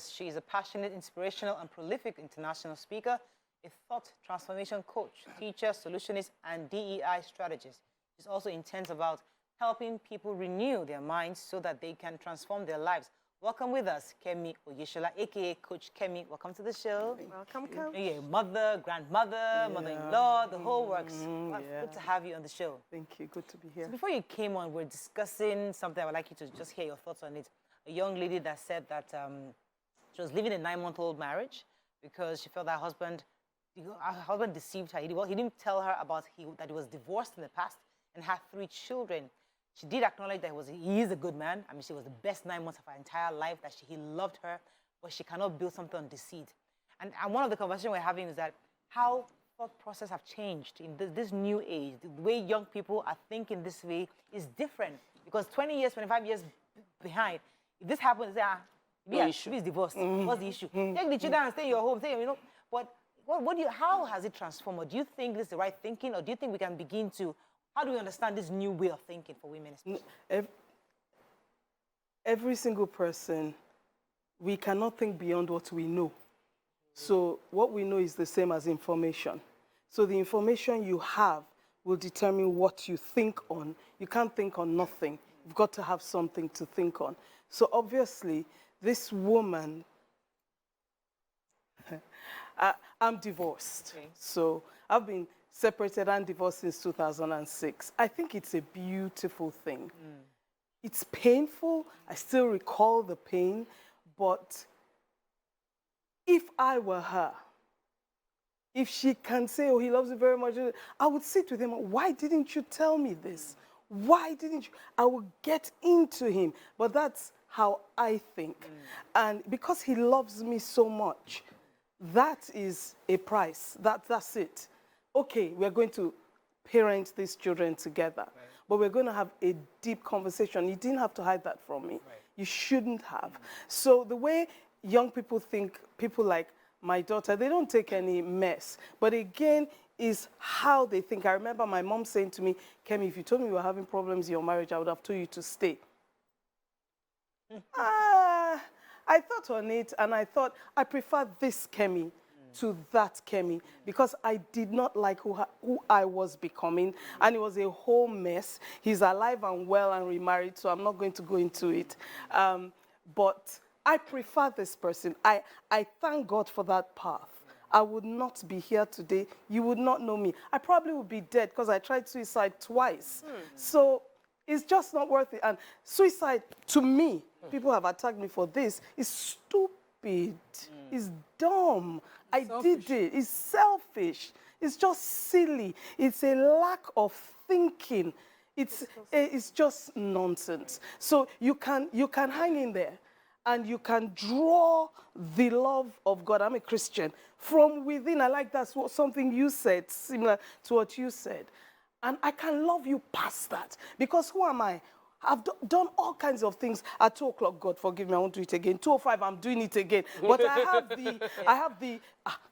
us. She is a passionate, inspirational, and prolific international speaker, a thought transformation coach, teacher, solutionist, and DEI strategist. She's also intense about helping people renew their minds so that they can transform their lives. Welcome with us, Kemi Oyesola, a.k.a. Coach Kemi. Welcome to the show. Welcome, Coach. Yeah, mother, grandmother, mother-in-law, the whole works. Good to have you on the show. Thank you. Good to be here. So before you came on, we're discussing something I would like you to just hear your thoughts on it. A young lady that said that she was living a 9-month-old marriage because she felt that her husband deceived her. He didn't tell her about that he was divorced in the past and had 3 children. She did acknowledge that he is a good man. I mean, she was the best 9 months of her entire life, that he loved her, but she cannot build something on deceit. And one of the conversations we're having is that how thought process have changed in this new age. The way young people are thinking this way is different, because 20 years, 25 years behind, if this happens, she's divorced. What's the issue? Take the children and stay in your home. But how has it transformed? Or do you think this is the right thinking, or do you think we can begin to, how do we understand this new way of thinking for women especially? Every single person, we cannot think beyond what we know. So what we know is the same as information. So the information you have will determine what you think on. You can't think on nothing. You've got to have something to think on. So obviously, this woman, I'm divorced. Okay. So I've been separated and divorced since 2006. I think it's a beautiful thing. It's painful. I still recall the pain. But if I were her, if she can say, oh, he loves you very much, I would sit with him. Why didn't you tell me this? Why didn't you? I would get into him. But that's how I think. And because he loves me so much, that is a price. That's it. Okay, we're going to parent these children together, but we're going to have a deep conversation. You didn't have to hide that from me. You shouldn't have. So the way young people think, people like my daughter, they don't take any mess. But again, is how they think. I remember my mom saying to me, Kemi, if you told me you were having problems in your marriage, I would have told you to stay. I thought on it, and I thought, I prefer this Kemi to that Kemi, because I did not like who I was becoming, and it was a whole mess. He's alive and well and remarried, so I'm not going to go into it. But I prefer this person. I thank God for that path. I would not be here today. You would not know me. I probably would be dead because I tried suicide twice. So it's just not worth it. And suicide, to me, people have attacked me for this, is stupid. It's dumb. I did it. It's selfish. It's just silly. It's a lack of thinking. It's just nonsense. So you can hang in there, and you can draw the love of God. I'm a Christian. From within, I like that's something you said, similar to what you said. And I can love you past that. Because who am I? I've done all kinds of things. At 2 o'clock, God forgive me, I won't do it again. 2:05, I'm doing it again. But I have the,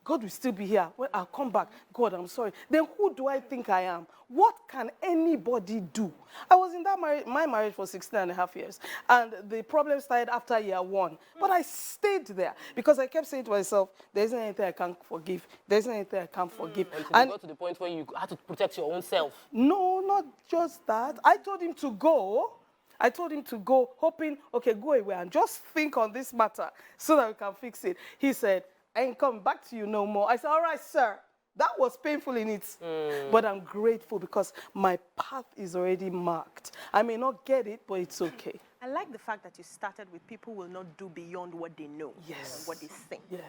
God will still be here. Well, I'll come back. God, I'm sorry. Then who do I think I am? What can anybody do? I was in my marriage for 16 and a half years. And the problem started after year 1. But I stayed there because I kept saying to myself, there isn't anything I can't forgive. There isn't anything I can't forgive. And you got to the point where you had to protect your own self. No, not just that. I told him to go. I told him to go, hoping, okay, go away and just think on this matter so that we can fix it. He said, I ain't coming back to you no more. I said, all right, sir. That was painful in it. But I'm grateful because my path is already marked. I may not get it, but it's okay. I like the fact that you started with people will not do beyond what they know, yes, what they think. Yes.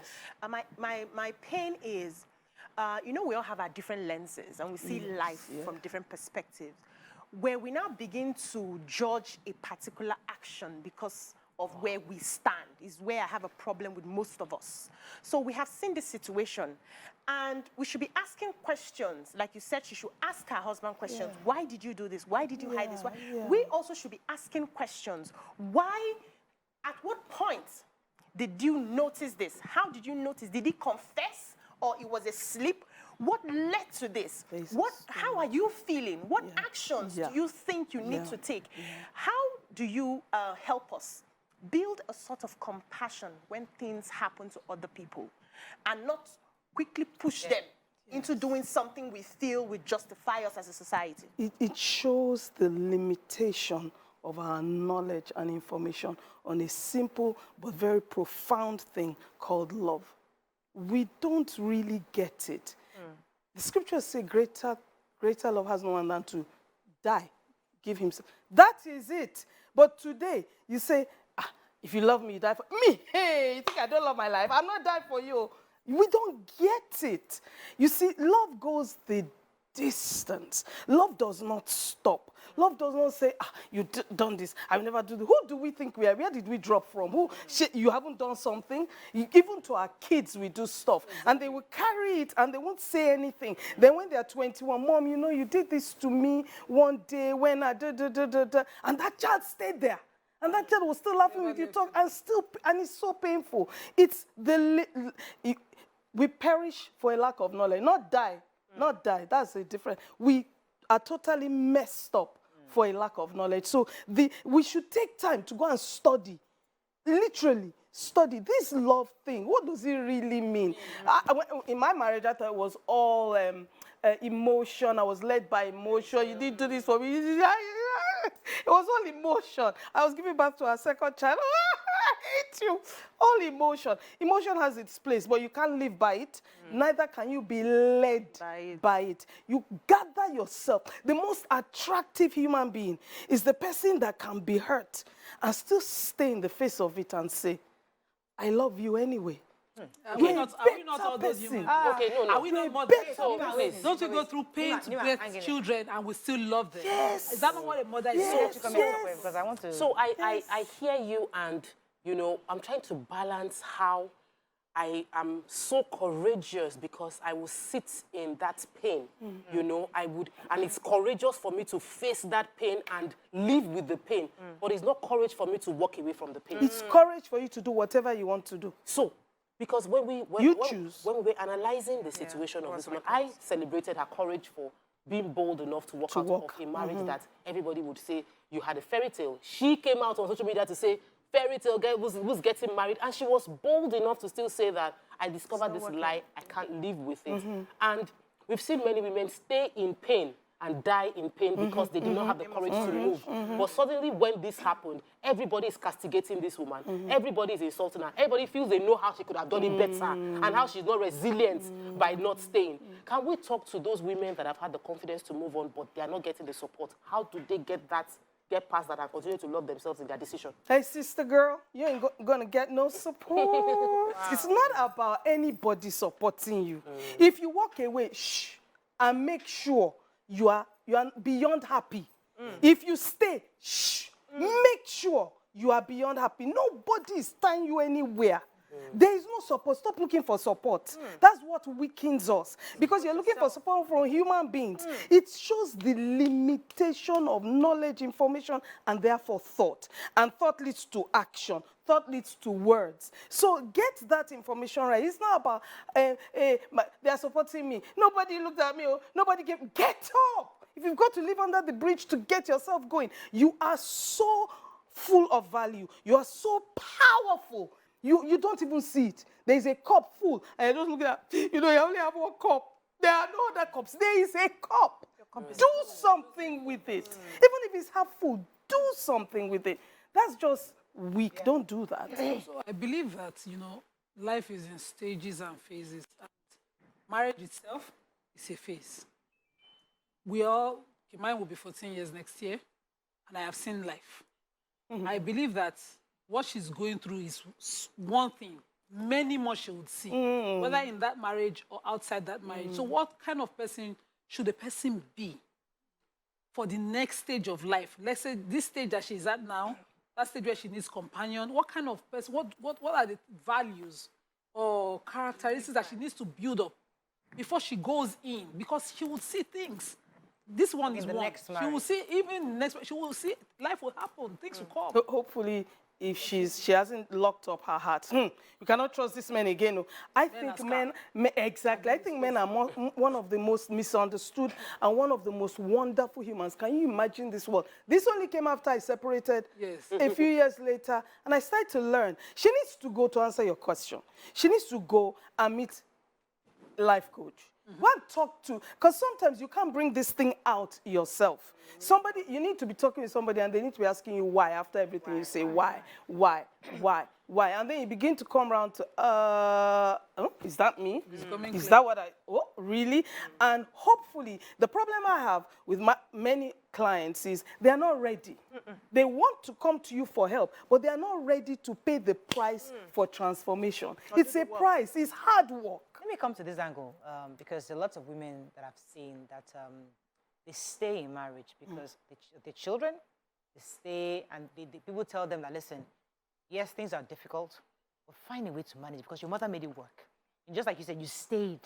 My pain is, you know, we all have our different lenses and we see life from different perspectives, where we now begin to judge a particular action because of where we stand is where I have a problem with most of us. So we have seen this situation, and we should be asking questions. Like you said, she should ask her husband questions. Why did you do this? Why did you hide this? Why? We also should be asking questions. Why, at what point did you notice this? How did you notice? Did he confess, or it was a slip? What led to this? How are you feeling? What actions do you think you need to take? How do you help us build a sort of compassion when things happen to other people and not quickly push them into doing something we feel would justify us as a society. It shows the limitation of our knowledge and information on a simple but very profound thing called love. We don't really get it. The scriptures say greater love has no one than to die, give himself. That is it. But today, you say, if you love me, you die for me. Hey, you think I don't love my life? I'm not dying for you. We don't get it. You see, love goes the distance. Love does not stop. Love does not say, you've done this, I will never do this. Who do we think we are? Where did we drop from? You haven't done something? Even to our kids, we do stuff. Exactly. And they will carry it and they won't say anything. Then when they are 21, Mom, you know, you did this to me one day when I da-da-da-da-da. And that child stayed there. And that child was still laughing with you, and it's so painful. We perish for a lack of knowledge, not die. Not die, that's a different. We are totally messed up for a lack of knowledge. So we should take time to go and study, literally study this love thing. What does it really mean? In my marriage, I thought it was all emotion. I was led by emotion. You didn't do this for me. It was all emotion. I was giving birth to our second child. I hate you. All emotion. Emotion has its place, but you can't live by it. Neither can you be led by it. You gather yourself. The most attractive human being is the person that can be hurt and still stay in the face of it and say, I love you anyway. Are we not all those humans? Okay, no. Are we not more Please. Don't you go through pain to birth children and we still love them? Yes. Is that not what a mother is Yes. supposed to Yes. Because I want to... So I hear you, and, you know, I'm trying to balance how I am so courageous because I will sit in that pain, you know, and it's courageous for me to face that pain and live with the pain, but it's not courage for me to walk away from the pain. It's courage for you to do whatever you want to do. So, because when we were analyzing the situation of this woman, I celebrated her courage for being bold enough to walk out of a marriage that everybody would say you had a fairy tale. She came out on social media to say fairy tale girl who's getting married, and she was bold enough to still say that I discovered this lie, I can't live with it. And we've seen many women stay in pain and die in pain because they did not have the courage to move. But suddenly when this happened, everybody is castigating this woman. Everybody is insulting her. Everybody feels they know how she could have done it better and how she's not resilient by not staying. Can we talk to those women that have had the confidence to move on, but they are not getting the support? How do they get past that and continue to love themselves in their decision? Hey, sister girl, you ain't going to get no support. It's not about anybody supporting you. If you walk away, and make sure you are beyond happy. If you stay, make sure you are beyond happy. Nobody is tying you anywhere. There is no support. Stop looking for support. That's what weakens us. Because you're looking for support from human beings. It shows the limitation of knowledge, information, and therefore thought. And thought leads to action. Thought leads to words. So get that information right. It's not about, they are supporting me. Nobody looked at me. Nobody gave. Get up. If you've got to live under the bridge to get yourself going, you are so full of value. You are so powerful. You don't even see it. There is a cup full, and you're just looking at, you only have one cup. There are no other cups. There is a cup. Do something with it. Even if it's half full, do something with it. That's just weak. Don't do that. So I believe that, life is in stages and phases. And marriage itself is a phase. Mine will be 14 years next year, and I have seen life. I believe that what she's going through is one thing. Many more she would see, whether in that marriage or outside that marriage. So what kind of person should a person be for the next stage of life? Let's say this stage that she's at now, that stage where she needs companion. What kind of person, what are the values or characteristics that she needs to build up before she goes in? Because she will see things. This one is one. She will see, even next, she will see life will happen, things will come. Hopefully, if she hasn't locked up her heart. You cannot trust this man again. I think exactly. I think men are one of the most misunderstood and one of the most wonderful humans. Can you imagine this world? This only came after I separated a few years later, and I started to learn. She needs to go, to answer your question, she needs to go and meet a life coach. Go and talk to, because sometimes you can't bring this thing out yourself. Somebody, you need to be talking with somebody and they need to be asking you why after everything you say, why, and then you begin to come around to, is that me? Is that what really? And hopefully, the problem I have with many clients is they're not ready. They want to come to you for help, but they're not ready to pay the price for transformation. It's a price, it's hard work. Let me come to this angle, because there are lots of women that I've seen that they stay in marriage because the children, they stay and people tell them that, listen, yes, things are difficult, but find a way to manage because your mother made it work. And just like you said, you stayed.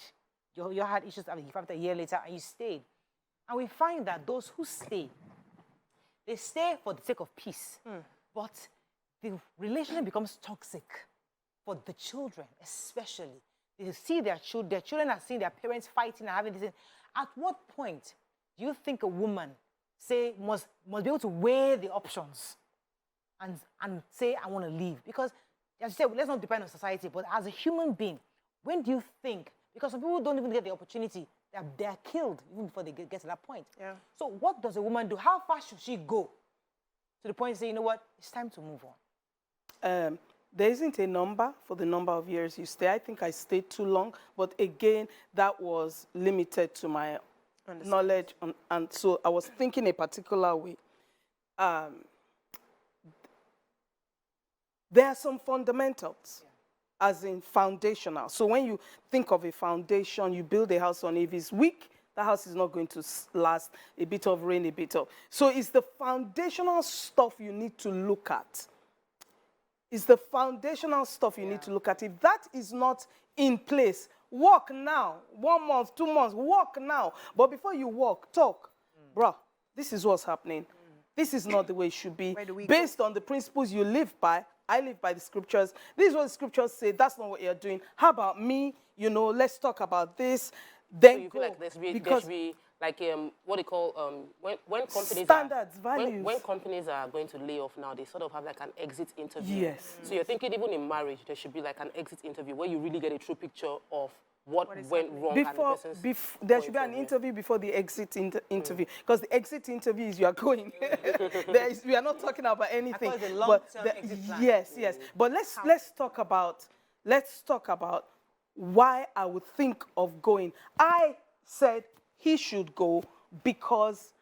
You had issues after a year later and you stayed. And we find that those who stay, they stay for the sake of peace, but the relationship becomes toxic for the children, especially. They see their children are seeing their parents fighting and having this. At what point do you think a woman must be able to weigh the options and say, I want to leave? Because, as you said, let's not depend on society, but as a human being, when do you think, because some people don't even get the opportunity, they're killed even before they get to that point. Yeah. So what does a woman do? How far should she go to the point to say, you know what, it's time to move on? There isn't a number for the number of years you stay. I think I stayed too long, but again, that was limited to my knowledge, and so I was thinking a particular way. There are some fundamentals, as in foundational. So when you think of a foundation, you build a house on it. If it's weak, the house is not going to last. A bit of rain, a bit of. So it's the foundational stuff you need to look at. It's the foundational stuff you need to look at. If that is not in place, walk now. 1 month, 2 months, walk now. But before you walk, talk. Bro, this is what's happening. This is not the way it should be. Based on the principles you live by, I live by the scriptures. This is what the scriptures say. That's not what you're doing. How about me? You know, let's talk about this. Then so you feel like there should be like what they call when companies values. When companies are going to lay off now, they sort of have like an exit interview. Yes. So you're thinking even in marriage there should be like an exit interview where you really get a true picture of what went wrong. There should be an interview before the exit interview, because the exit interview is you are going. We are not talking about anything. Yes. But let's talk about why I would think of going. I said he should go because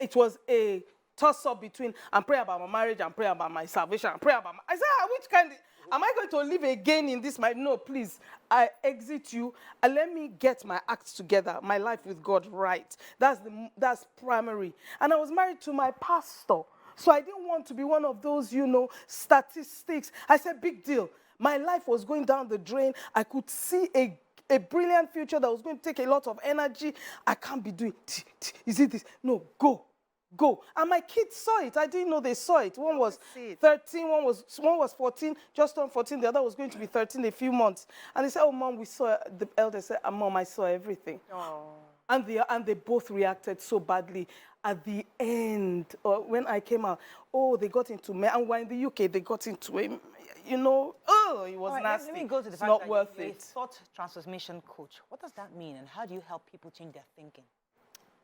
it was a toss-up between I'm praying about my marriage, I'm praying about my salvation, I'm praying about my... I said, which kind of... Am I going to live again in this? No, please. I exit you and let me get my acts together, my life with God right. That's primary. And I was married to my pastor. So I didn't want to be one of those, statistics. I said, big deal. My life was going down the drain. I could see a brilliant future that was going to take a lot of energy. I can't be doing, is it this? No, go. And my kids saw it. I didn't know they saw it. One was 13, one was 14, just turned 14. The other was going to be 13 in a few months. And they said, oh, Mom, we saw, the elder said, Mom, I saw everything. Oh. And they both reacted so badly. At the end, when I came out, they got into me. And we're in the UK, they got into him. It was nasty. Let me go to the it's fact not that worth you're it. a thought transformation coach. What does that mean, and how do you help people change their thinking?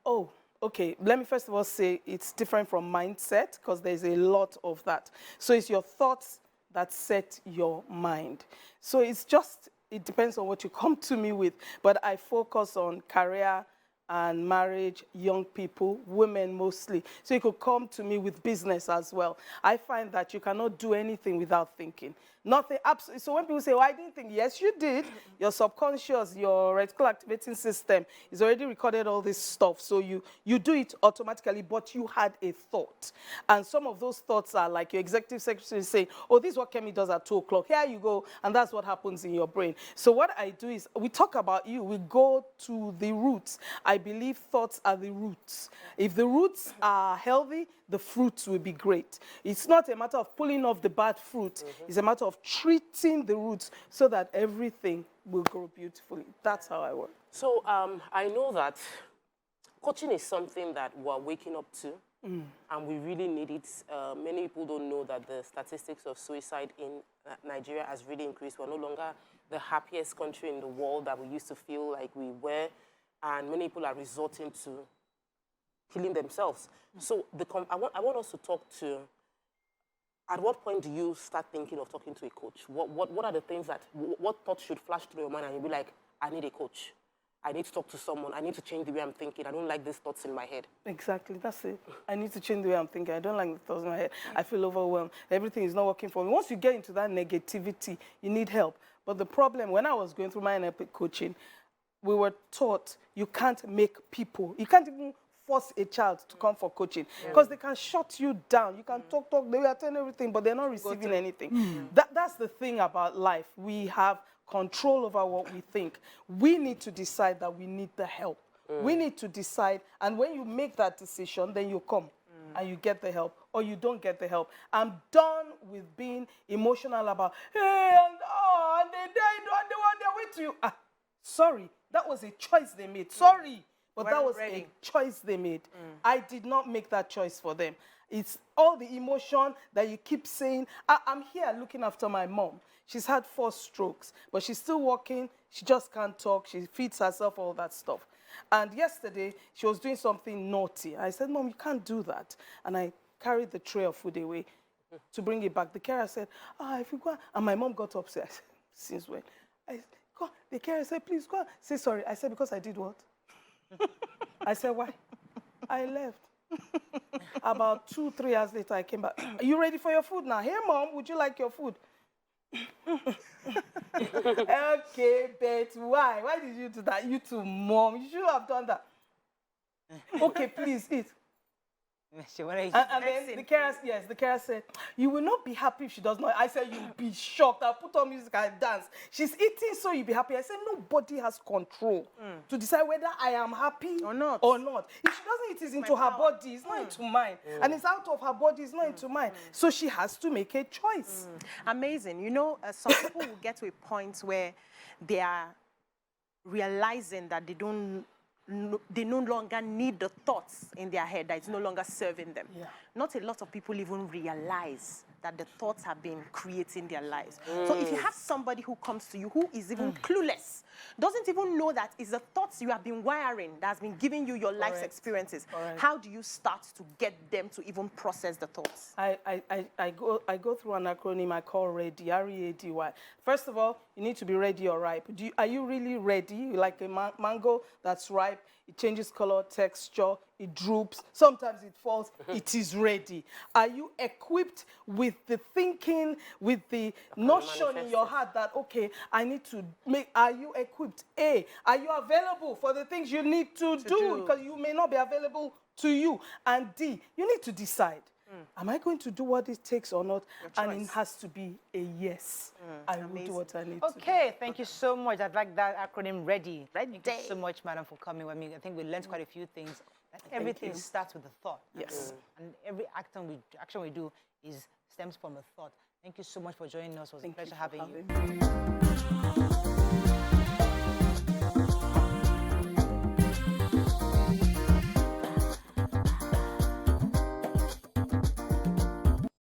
Oh, okay. Let me first of all say it's different from mindset, because there's a lot of that. So it's your thoughts that set your mind. So it depends on what you come to me with, but I focus on career and marriage, young people, women mostly. So you could come to me with business as well. I find that you cannot do anything without thinking. Nothing, absolutely. So when people say, I didn't think, yes, you did. Your subconscious, your reticular activating system is already recorded all this stuff. So you do it automatically, but you had a thought. And some of those thoughts are like your executive secretary saying, this is what Kemi does at 2 o'clock. Here you go. And that's what happens in your brain. So what I do is we talk about you. We go to the roots. I believe thoughts are the roots. If the roots are healthy, the fruits will be great. It's not a matter of pulling off the bad fruit. It's a matter of treating the roots so that everything will grow beautifully. That's how I work. So I know that coaching is something that we're waking up to, and we really need it. Many people don't know that the statistics of suicide in Nigeria has really increased. We're no longer the happiest country in the world that we used to feel like we were, and many people are resorting to killing themselves. So I want us to talk to, at what point do you start thinking of talking to a coach? What are the things what thoughts should flash through your mind and you'll be like, I need a coach. I need to talk to someone. I need to change the way I'm thinking. I don't like these thoughts in my head. Exactly, that's it. I need to change the way I'm thinking. I don't like the thoughts in my head. I feel overwhelmed. Everything is not working for me. Once you get into that negativity, you need help. But the problem, when I was going through my NLP coaching, we were taught you can't make people, you can't even force a child to come for coaching because they can shut you down. You can talk, they will attend everything, but they're not receiving anything. That's the thing about life. We have control over what we think. We need to decide that we need the help. We need to decide, and when you make that decision, then you come and you get the help, or you don't get the help. I'm done with being emotional about, hey, and they died, and they were with you. Sorry, that was a choice they made. Sorry, but that was a choice they made. I did not make that choice for them. It's all the emotion that you keep saying. I'm here looking after my mom. She's had 4 strokes, but she's still walking. She just can't talk. She feeds herself, all that stuff. And yesterday, she was doing something naughty. I said, Mom, you can't do that. And I carried the tray of food away to bring it back. The carer said, if you go, and my mom got upset. I said, since when? I said, go. The carer said, please go. Say sorry. I said, because I did what? I said, why? I left. About 2-3 hours later, I came back. Are you ready for your food now? Hey, Mom, would you like your food? Okay, but why? Why did you do that? You too, Mom. You should have done that. Okay, please eat. And then the carer said, you will not be happy if she does not. I said, you'll be shocked. I'll put on music and dance. She's eating, so you'll be happy. I said, nobody has control to decide whether I am happy or not. If she doesn't eat, it's into her body. It's not into mine. And it's out of her body. It's not into mine. So she has to make a choice. Amazing. You know, some people will get to a point where they are realizing that they no longer need the thoughts in their head, that it's no longer serving them. Not a lot of people even realize that the thoughts have been creating their lives. So if you have somebody who comes to you who is even clueless, doesn't even know that it's the thoughts you have been wiring that has been giving you your life's experiences, how do you start to get them to even process the thoughts? I go through an acronym I call READY, R-E-A-D-Y. First of all, you need to be ready or ripe. Are you really ready? Like a mango that's ripe, it changes color, texture, it droops, sometimes it falls, it is ready. Are you equipped with the thinking, with the notion in your heart that, okay, I need to make, are you equipped? A, are you available for the things you need to do? Because you may not be available to you. And D, you need to decide. Am I going to do what it takes or not? And it has to be a yes. I will do what I need to do. Okay, thank you so much. I'd like that acronym READY. Thank you so much, madam, for coming. I mean, I think we learned quite a few things. Everything starts with a thought. Yes. And every action we do stems from a thought. Thank you so much for joining us. It was a pleasure having you.